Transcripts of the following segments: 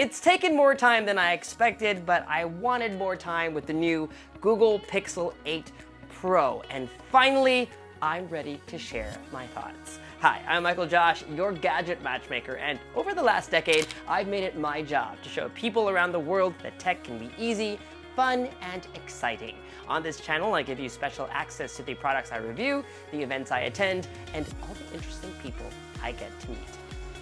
It's taken more time than I expected, but I wanted more time with the new Google Pixel 8 Pro, and finally, I'm ready to share my thoughts. Hi, I'm MICHAELJOSH, your gadget matchmaker, and over the last decade, I've made it my job to show people around the world that tech can be easy, fun, and exciting. On this channel, I give you special access to the products I review, the events I attend, and all the interesting people I get to meet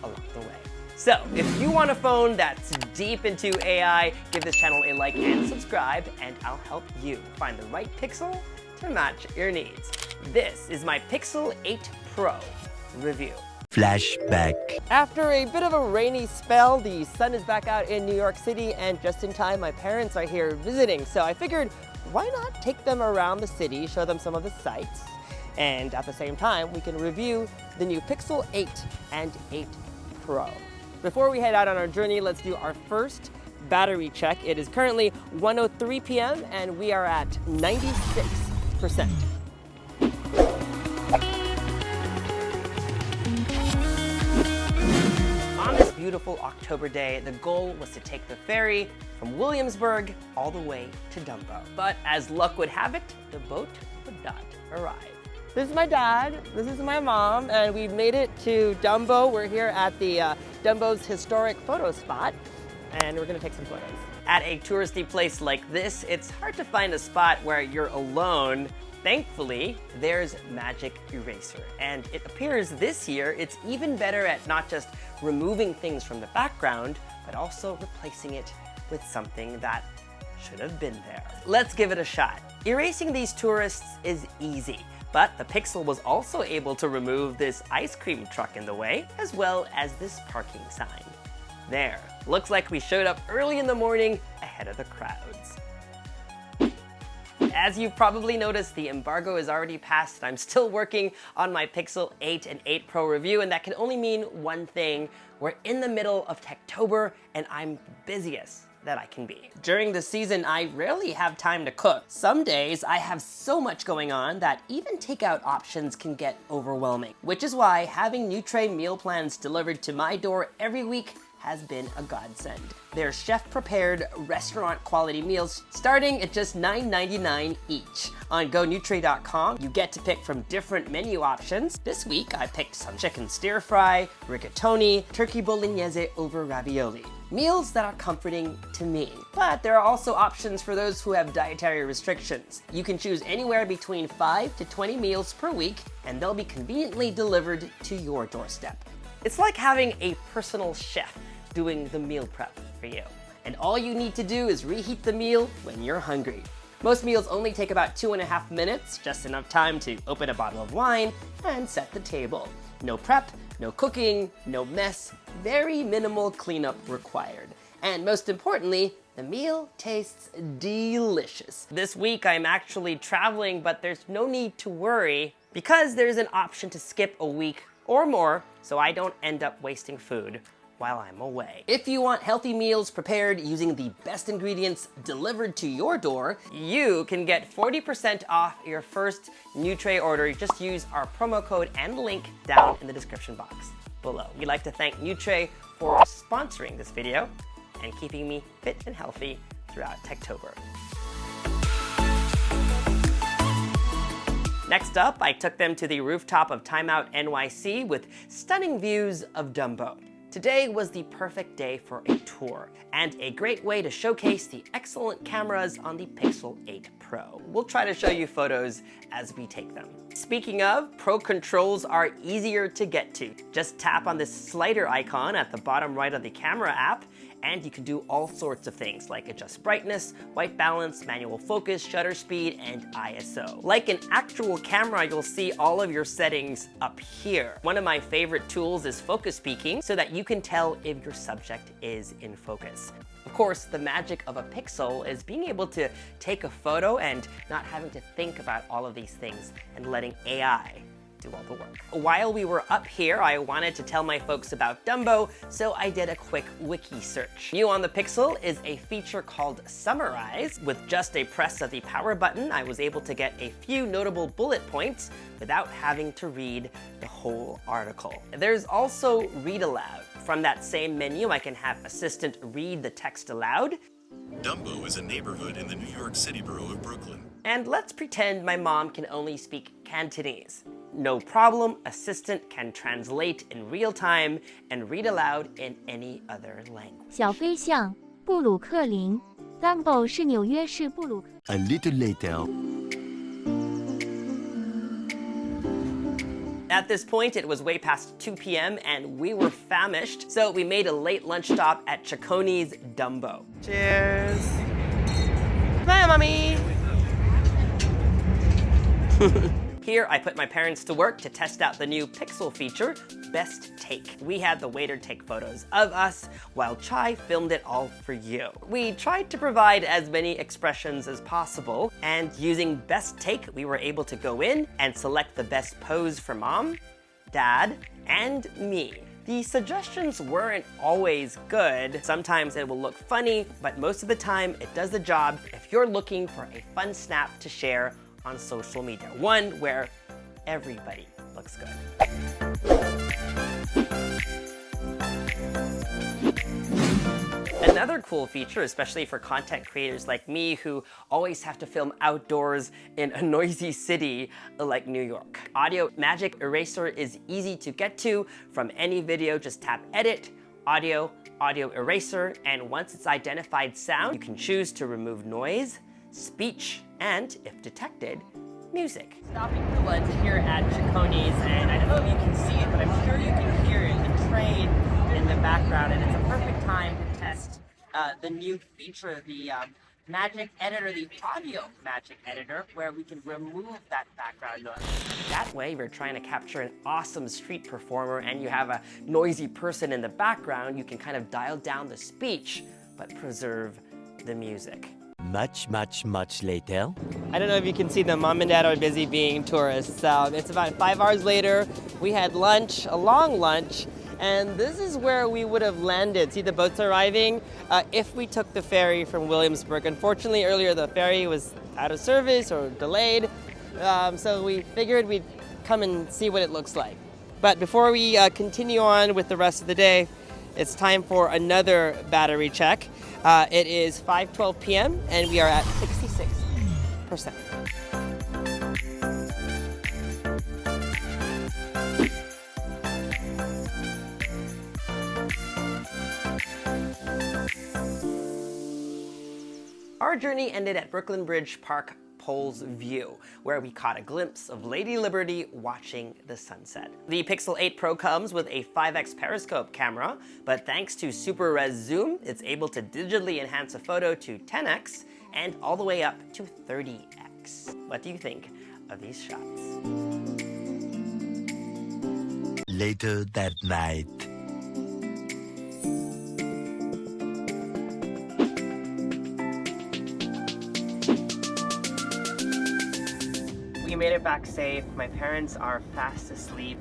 along the way. So, if you want a phone that's deep into AI, give this channel a like and subscribe, and I'll help you find the right Pixel to match your needs. This is my Pixel 8 Pro review. Flashback. After a bit of a rainy spell, the sun is back out in New York City, and just in time, my parents are here visiting. So I figured, why not take them around the city, show them some of the sights, and at the same time, we can review the new Pixel 8 and 8 Pro. Before we head out on our journey, let's do our first battery check. It is currently 1:03 p.m. and we are at 96%. On this beautiful October day, the goal was to take the ferry from Williamsburg all the way to Dumbo. But as luck would have it, the boat would not arrive. This is my dad, this is my mom, and we've made it to Dumbo. We're here at the Dumbo's historic photo spot, and we're gonna take some photos. At a touristy place like this, it's hard to find a spot where you're alone. Thankfully, there's Magic Eraser, and it appears this year it's even better at not just removing things from the background, but also replacing it with something that should have been there. Let's give it a shot. Erasing these tourists is easy, but the Pixel was also able to remove this ice cream truck in the way, as well as this parking sign. There, looks like we showed up early in the morning ahead of the crowds. As you've probably noticed, the embargo is already passed. I'm still working on my Pixel 8 and 8 Pro review, and that can only mean one thing. We're in the middle of Techtober, and I'm busiest that I can be. During the season, I rarely have time to cook. Some days, I have so much going on that even takeout options can get overwhelming, which is why having Nutre meal plans delivered to my door every week has been a godsend. They're chef-prepared, restaurant-quality meals starting at just $9.99 each. On GoNutre.com, you get to pick from different menu options. This week, I picked some chicken stir-fry, rigatoni, turkey bolognese over ravioli. Meals that are comforting to me. But there are also options for those who have dietary restrictions. You can choose anywhere between 5 to 20 meals per week, and they'll be conveniently delivered to your doorstep. It's like having a personal chef doing the meal prep for you. And all you need to do is reheat the meal when you're hungry. Most meals only take about 2.5 minutes, just enough time to open a bottle of wine and set the table. No prep, no cooking, no mess, very minimal cleanup required. And most importantly, the meal tastes delicious. This week I'm actually traveling, but there's no need to worry because there's an option to skip a week or more so I don't end up wasting food while I'm away. If you want healthy meals prepared using the best ingredients delivered to your door, you can get 40% off your first Nutre order. Just use our promo code and link down in the description box below. We'd like to thank Nutre for sponsoring this video and keeping me fit and healthy throughout Techtober. Next up, I took them to the rooftop of Timeout NYC with stunning views of Dumbo. Today was the perfect day for a tour, and a great way to showcase the excellent cameras on the Pixel 8 Pro. We'll try to show you photos as we take them. Speaking of, Pro controls are easier to get to. Just tap on this slider icon at the bottom right of the camera app, and you can do all sorts of things like adjust brightness, white balance, manual focus, shutter speed, and ISO. Like an actual camera, you'll see all of your settings up here. One of my favorite tools is focus peaking so that you can tell if your subject is in focus. Of course, the magic of a Pixel is being able to take a photo and not having to think about all of these things and letting AI do all the work. While we were up here, I wanted to tell my folks about Dumbo, so I did a quick wiki search. New on the Pixel is a feature called Summarize. With just a press of the power button, I was able to get a few notable bullet points without having to read the whole article. There's also Read Aloud. From that same menu, I can have Assistant read the text aloud. Dumbo is a neighborhood in the New York City borough of Brooklyn. And let's pretend my mom can only speak Cantonese. No problem, Assistant can translate in real time and read aloud in any other language. 小飞象，布鲁克林 Dumbo 是纽约市布鲁克。 A little later. At this point, it was way past 2 p.m. and we were famished, so we made a late lunch stop at Cicconi's Dumbo. Cheers! Bye, Mommy! Here, I put my parents to work to test out the new Pixel feature, Best Take. We had the waiter take photos of us, while Chai filmed it all for you. We tried to provide as many expressions as possible, and using Best Take, we were able to go in and select the best pose for Mom, Dad, and me. The suggestions weren't always good. Sometimes it will look funny, but most of the time it does the job if you're looking for a fun snap to share on social media, one where everybody looks good. Another cool feature, especially for content creators like me who always have to film outdoors in a noisy city like New York. Audio Magic Eraser is easy to get to. From any video, just tap Edit, Audio, Audio Eraser, and once it's identified sound, you can choose to remove noise, speech, and, if detected, music. Stopping for lunch here at Cicconi's, and I don't know if you can see it, but I'm sure you can hear it, the train in the background, and it's a perfect time to test the new feature, the Magic Editor, the Audio Magic Editor, where we can remove that background noise. That way, if you're trying to capture an awesome street performer and you have a noisy person in the background, you can kind of dial down the speech, but preserve the music. Much later. I don't know if you can see them. Mom and Dad are busy being tourists. It's about 5 hours later. We had lunch, a long lunch, and this is where we would have landed. See the boats arriving? If we took the ferry from Williamsburg. Unfortunately, earlier the ferry was out of service or delayed, so we figured we'd come and see what it looks like. But before we continue on with the rest of the day, it's time for another battery check. It is 5:12 p.m. and we are at 66%. Our journey ended at Brooklyn Bridge Park Poles View, where we caught a glimpse of Lady Liberty watching the sunset. The Pixel 8 Pro comes with a 5x periscope camera, but thanks to super res zoom, it's able to digitally enhance a photo to 10x and all the way up to 30x. What do you think of these shots? Later that night. We made it back safe. My parents are fast asleep.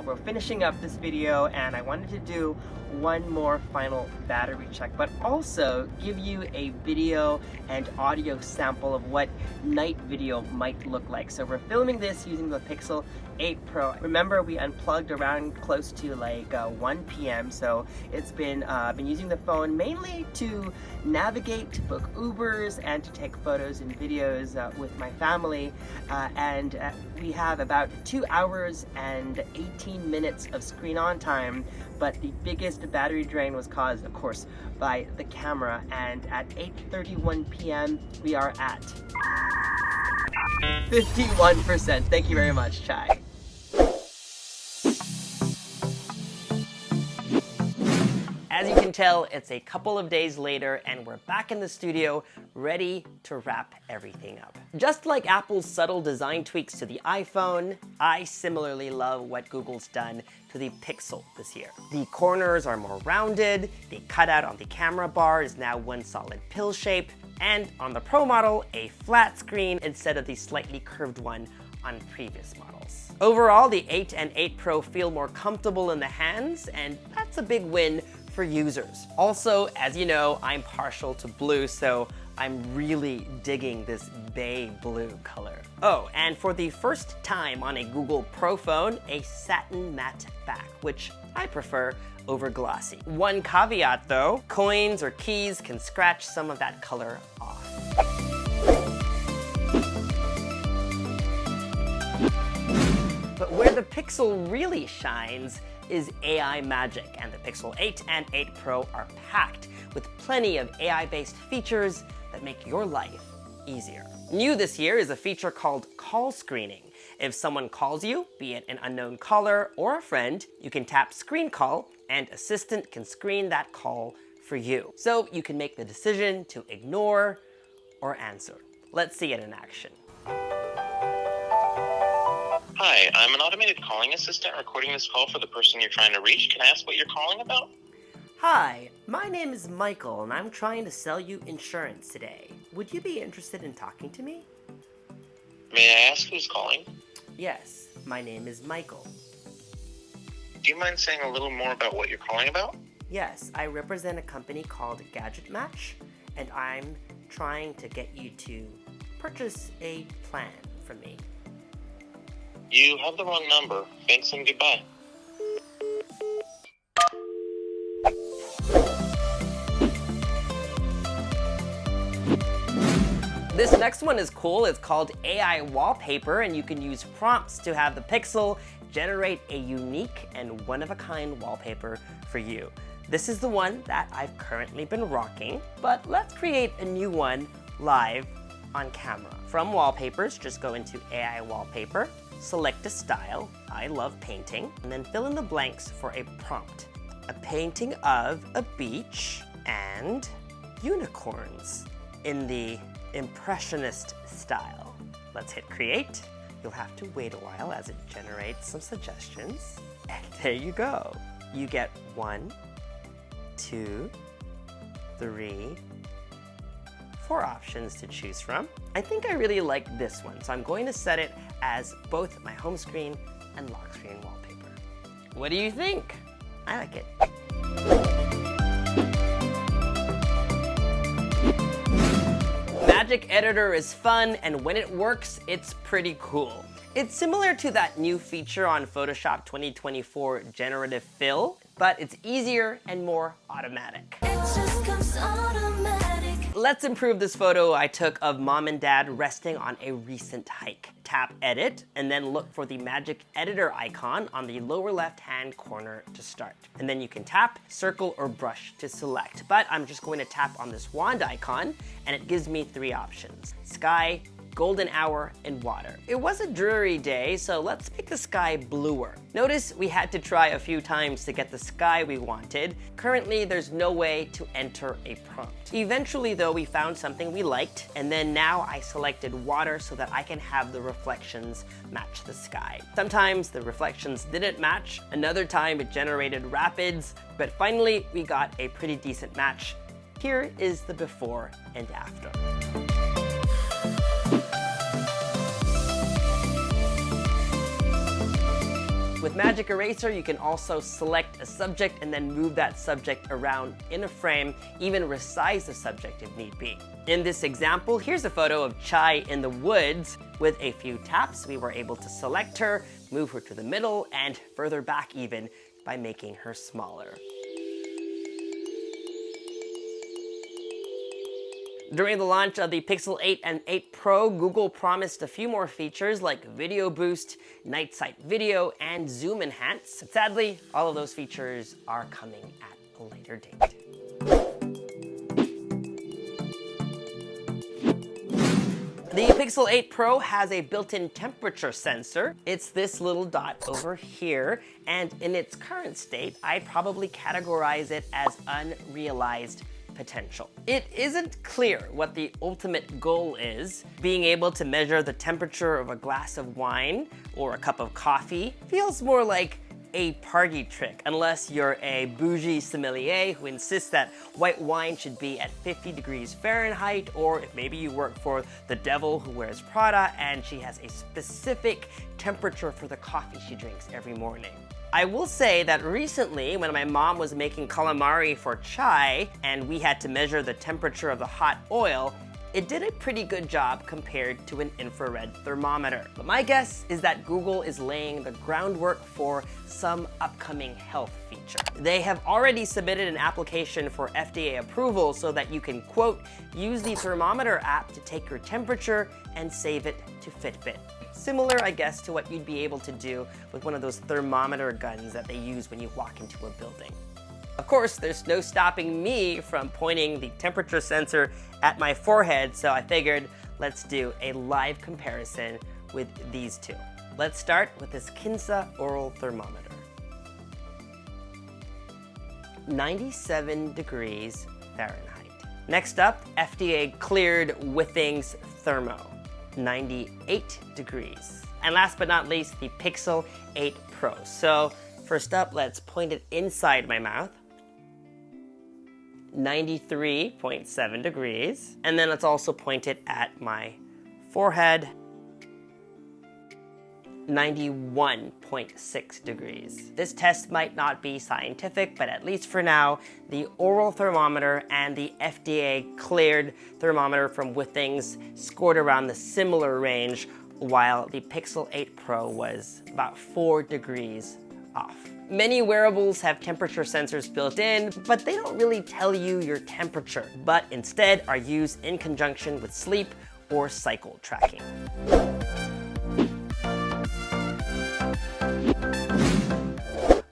We're finishing up this video and I wanted to do one more final battery check, but also give you a video and audio sample of what night video might look like. So we're filming this using the Pixel 8 Pro. Remember, we unplugged around close to like 1 p.m. So it's been using the phone mainly to navigate, to book Ubers, and to take photos and videos with my family. We have about 2 hours and 18 minutes of screen on time, but the biggest battery drain was caused, of course, by the camera. And at 8:31 p.m. we are at 51%. Thank you very much, Chai. As you can tell, it's a couple of days later and we're back in the studio ready to wrap everything up. Just like Apple's subtle design tweaks to the iPhone, I similarly love what Google's done to the Pixel this year. The corners are more rounded, the cutout on the camera bar is now one solid pill shape, and on the Pro model, a flat screen instead of the slightly curved one on previous models. Overall, the 8 and 8 Pro feel more comfortable in the hands, and that's a big win for users. Also, as you know, I'm partial to blue, so I'm really digging this bay blue color. Oh, and for the first time on a Google Pro phone, a satin matte back, which I prefer over glossy. One caveat though, coins or keys can scratch some of that color off. But where the Pixel really shines is AI magic, and the Pixel 8 and 8 Pro are packed with plenty of AI-based features that make your life easier. New this year is a feature called call screening. If someone calls you, be it an unknown caller or a friend, you can tap screen call and Assistant can screen that call for you. So you can make the decision to ignore or answer. Let's see it in action. Hi, I'm an automated calling assistant recording this call for the person you're trying to reach. Can I ask what you're calling about? Hi, my name is Michael and I'm trying to sell you insurance today. Would you be interested in talking to me? May I ask who's calling? Yes, my name is Michael. Do you mind saying a little more about what you're calling about? Yes, I represent a company called GadgetMatch, and I'm trying to get you to purchase a plan from me. You have the wrong number. Thanks and goodbye. This next one is cool. It's called AI Wallpaper, and you can use prompts to have the Pixel generate a unique and one-of-a-kind wallpaper for you. This is the one that I've currently been rocking, but let's create a new one live on camera. From Wallpapers, just go into AI Wallpaper, select a style, I love painting, and then fill in the blanks for a prompt. A painting of a beach and unicorns in the Impressionist style. Let's hit create. You'll have to wait a while as it generates some suggestions. And there you go. You get 1, 2, 3, 4 options to choose from. I think I really like this one, so I'm going to set it as both my home screen and lock screen wallpaper. What do you think? I like it. Magic Editor is fun, and when it works, it's pretty cool. It's similar to that new feature on Photoshop 2024 Generative Fill, but it's easier and more automatic. It just comes automatic. Let's improve this photo I took of mom and dad resting on a recent hike. Tap Edit, and then look for the Magic Editor icon on the lower left-hand corner to start. And then you can tap, circle, or brush to select. But I'm just going to tap on this wand icon, and it gives me 3 options: sky, golden hour, and water. It was a dreary day, so let's make the sky bluer. Notice we had to try a few times to get the sky we wanted. Currently, there's no way to enter a prompt. Eventually though, we found something we liked, and then now I selected water so that I can have the reflections match the sky. Sometimes the reflections didn't match, another time it generated rapids, but finally we got a pretty decent match. Here is the before and after. With Magic Eraser, you can also select a subject and then move that subject around in a frame, even resize the subject if need be. In this example, here's a photo of Chai in the woods. With a few taps, we were able to select her, move her to the middle, and further back even by making her smaller. During the launch of the Pixel 8 and 8 Pro, Google promised a few more features like Video Boost, Night Sight Video, and Zoom Enhance. But sadly, all of those features are coming at a later date. The Pixel 8 Pro has a built-in temperature sensor. It's this little dot over here, and in its current state, I'd probably categorize it as unrealized potential. It isn't clear what the ultimate goal is. Being able to measure the temperature of a glass of wine or a cup of coffee feels more like a party trick, unless you're a bougie sommelier who insists that white wine should be at 50 degrees Fahrenheit, or if maybe you work for the devil who wears Prada and she has a specific temperature for the coffee she drinks every morning. I will say that recently, when my mom was making calamari for chai and we had to measure the temperature of the hot oil, it did a pretty good job compared to an infrared thermometer. But my guess is that Google is laying the groundwork for some upcoming health feature. They have already submitted an application for FDA approval so that you can, quote, use the thermometer app to take your temperature and save it to Fitbit. Similar, I guess, to what you'd be able to do with one of those thermometer guns that they use when you walk into a building. Of course, there's no stopping me from pointing the temperature sensor at my forehead, so I figured let's do a live comparison with these two. Let's start with this Kinsa oral thermometer. 97 degrees Fahrenheit. Next up, FDA cleared Withings Thermo, 98 degrees. And last but not least, the Pixel 8 Pro. So first up, let's point it inside my mouth. 93.7 degrees. And then let's also point it at my forehead. 91.6 degrees. This test might not be scientific, but at least for now, the oral thermometer and the FDA cleared thermometer from Withings scored around the similar range, while the Pixel 8 Pro was about 4 degrees off. Many wearables have temperature sensors built in, but they don't really tell you your temperature, but instead are used in conjunction with sleep or cycle tracking.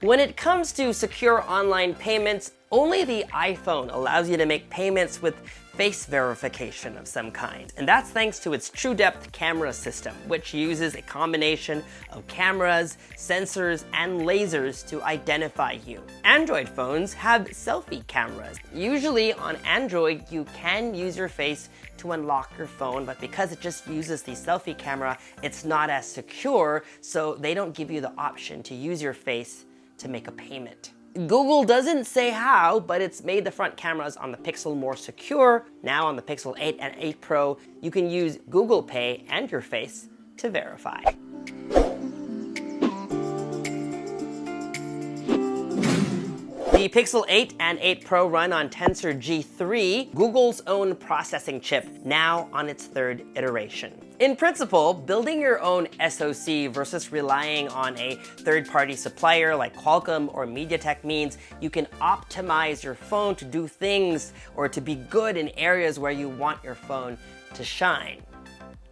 When it comes to secure online payments, only the iPhone allows you to make payments with face verification of some kind. And that's thanks to its TrueDepth camera system, which uses a combination of cameras, sensors, and lasers to identify you. Android phones have selfie cameras. Usually on Android, you can use your face to unlock your phone, but because it just uses the selfie camera, it's not as secure, so they don't give you the option to use your face to make a payment. Google doesn't say how, but it's made the front cameras on the Pixel more secure. Now on the Pixel 8 and 8 Pro, you can use Google Pay and your face to verify. The Pixel 8 and 8 Pro run on Tensor G3, Google's own processing chip, now on its third iteration. In principle, building your own SoC versus relying on a third-party supplier like Qualcomm or MediaTek means you can optimize your phone to do things or to be good in areas where you want your phone to shine.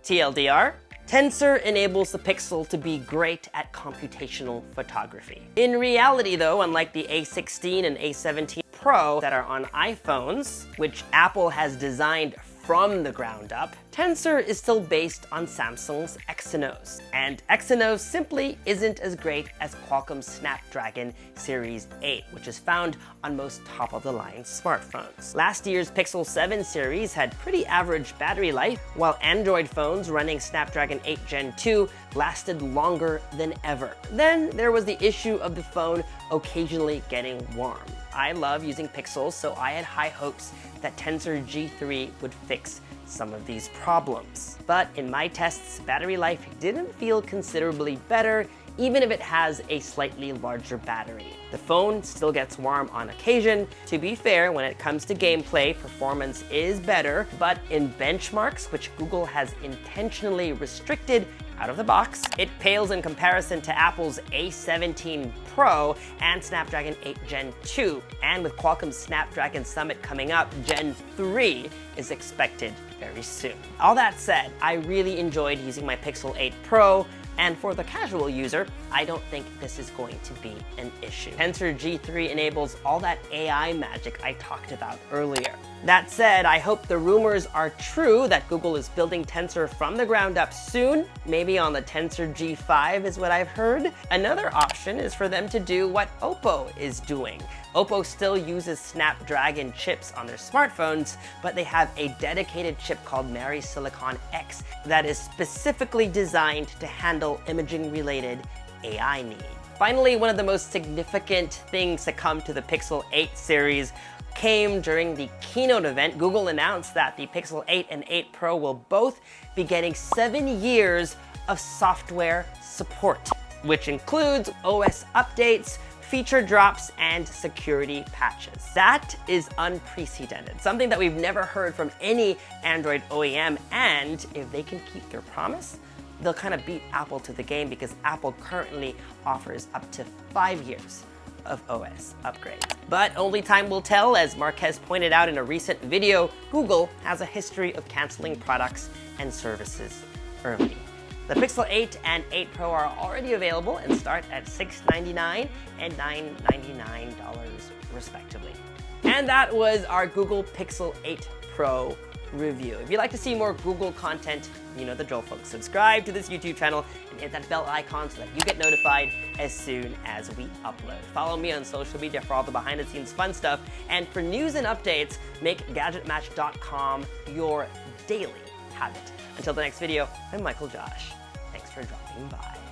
TLDR, Tensor enables the Pixel to be great at computational photography. In reality though, unlike the A16 and A17 Pro that are on iPhones, which Apple has designed from the ground up, Tensor is still based on Samsung's Exynos. And Exynos simply isn't as great as Qualcomm's Snapdragon Series 8, which is found on most top-of-the-line smartphones. Last year's Pixel 7 series had pretty average battery life, while Android phones running Snapdragon 8 Gen 2 lasted longer than ever. Then there was the issue of the phone occasionally getting warm. I love using Pixels, so I had high hopes that Tensor G3 would fix some of these problems. But in my tests, battery life didn't feel considerably better, even if it has a slightly larger battery. The phone still gets warm on occasion. To be fair, when it comes to gameplay, performance is better, but in benchmarks, which Google has intentionally restricted out of the box, it pales in comparison to Apple's A17 Pro and Snapdragon 8 Gen 2. And with Qualcomm's Snapdragon Summit coming up, Gen 3 is expected very soon. All that said, I really enjoyed using my Pixel 8 Pro, and for the casual user, I don't think this is going to be an issue. Tensor G3 enables all that AI magic I talked about earlier. That said, I hope the rumors are true that Google is building Tensor from the ground up soon. Maybe on the Tensor G5 is what I've heard. Another option is for them to do what Oppo is doing. Oppo still uses Snapdragon chips on their smartphones, but they have a dedicated chip called MySilicon X that is specifically designed to handle imaging-related AI needs. Finally, one of the most significant things to come to the Pixel 8 series came during the keynote event. Google announced that the Pixel 8 and 8 Pro will both be getting 7 years of software support, which includes OS updates, feature drops, and security patches. That is unprecedented, something that we've never heard from any Android OEM, and if they can keep their promise, they'll kind of beat Apple to the game because Apple currently offers up to 5 years of OS upgrades. But only time will tell. As Marquez pointed out in a recent video, Google has a history of canceling products and services early. The Pixel 8 and 8 Pro are already available and start at $699 and $999 respectively. And that was our Google Pixel 8 Pro review. If you'd like to see more Google content, you know the drill, folks. Subscribe to this YouTube channel and hit that bell icon so that you get notified as soon as we upload. Follow me on social media for all the behind-the-scenes fun stuff. And for news and updates, make GadgetMatch.com your daily habit. Until the next video, I'm Michael Josh. Thanks for dropping by.